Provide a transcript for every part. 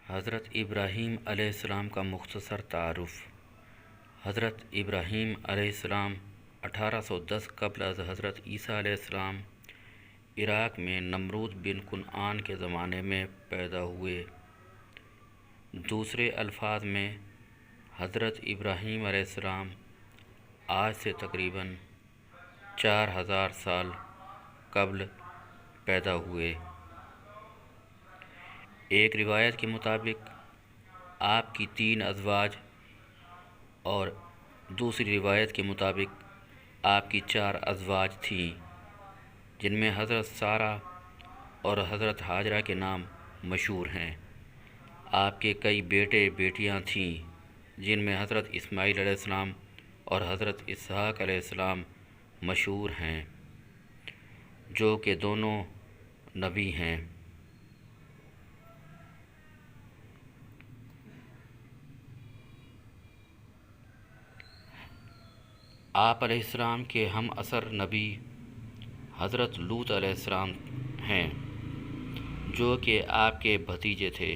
حضرت ابراہیم علیہ السلام کا مختصر تعارف۔ حضرت ابراہیم علیہ السلام 1810 قبل از حضرت عیسیٰ علیہ السلام عراق میں نمرود بن کنعان کے زمانے میں پیدا ہوئے۔ دوسرے الفاظ میں حضرت ابراہیم علیہ السلام آج سے تقریباً 4000 سال قبل پیدا ہوئے۔ ایک روایت کے مطابق آپ کی 3 ازواج اور دوسری روایت کے مطابق آپ کی 4 ازواج تھیں، جن میں حضرت سارہ اور حضرت ہاجرہ کے نام مشہور ہیں۔ آپ کے کئی بیٹے بیٹیاں تھیں، جن میں حضرت اسماعیل علیہ السلام اور حضرت اسحاق علیہ السلام مشہور ہیں، جو کہ دونوں نبی ہیں۔ آپ علیہ السلام کے ہم عصر نبی حضرت لوط علیہ السلام ہیں، جو کہ آپ کے بھتیجے تھے،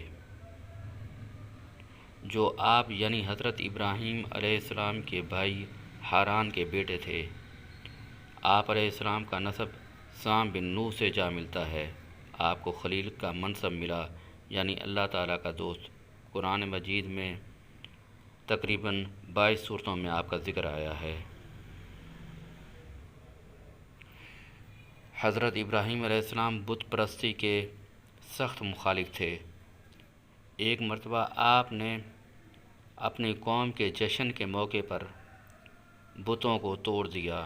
جو آپ یعنی حضرت ابراہیم علیہ السلام کے بھائی ہاران کے بیٹے تھے۔ آپ علیہ السلام کا نسب سام بن نوح سے جا ملتا ہے۔ آپ کو خلیل کا منصب ملا، یعنی اللہ تعالیٰ کا دوست۔ قرآن مجید میں تقریباً 22 صورتوں میں آپ کا ذکر آیا ہے۔ حضرت ابراہیم علیہ السلام بت پرستی کے سخت مخالف تھے۔ ایک مرتبہ آپ نے اپنی قوم کے جشن کے موقع پر بتوں کو توڑ دیا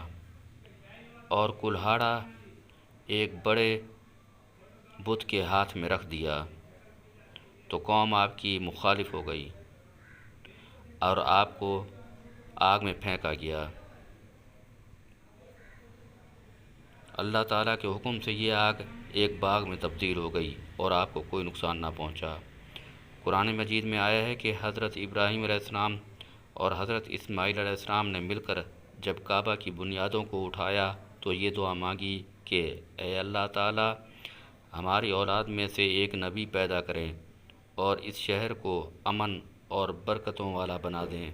اور کلہاڑا ایک بڑے بت کے ہاتھ میں رکھ دیا، تو قوم آپ کی مخالف ہو گئی اور آپ کو آگ میں پھینکا گیا۔ اللہ تعالیٰ کے حکم سے یہ آگ ایک باغ میں تبدیل ہو گئی اور آپ کو کوئی نقصان نہ پہنچا۔ قرآن مجید میں آیا ہے کہ حضرت ابراہیم علیہ السلام اور حضرت اسماعیل علیہ السلام نے مل کر جب کعبہ کی بنیادوں کو اٹھایا تو یہ دعا مانگی کہ اے اللہ تعالیٰ، ہماری اولاد میں سے ایک نبی پیدا کریں اور اس شہر کو امن اور برکتوں والا بنا دیں۔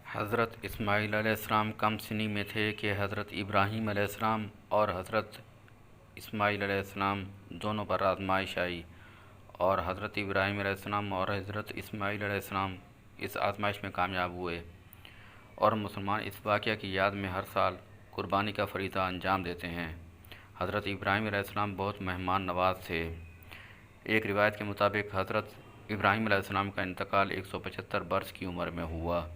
حضرت اسماعیل علیہ السلام کم سنی میں تھے کہ حضرت ابراہیم علیہ السلام اور حضرت اسماعیل علیہ السلام دونوں پر آزمائش آئی، اور حضرت ابراہیم علیہ السلام اور حضرت اسماعیل علیہ السلام اس آزمائش میں کامیاب ہوئے، اور مسلمان اس واقعہ کی یاد میں ہر سال قربانی کا فریضہ انجام دیتے ہیں۔ حضرت ابراہیم علیہ السلام بہت مہمان نواز تھے۔ ایک روایت کے مطابق حضرت ابراہیم علیہ السلام کا انتقال 175 برس کی عمر میں ہوا۔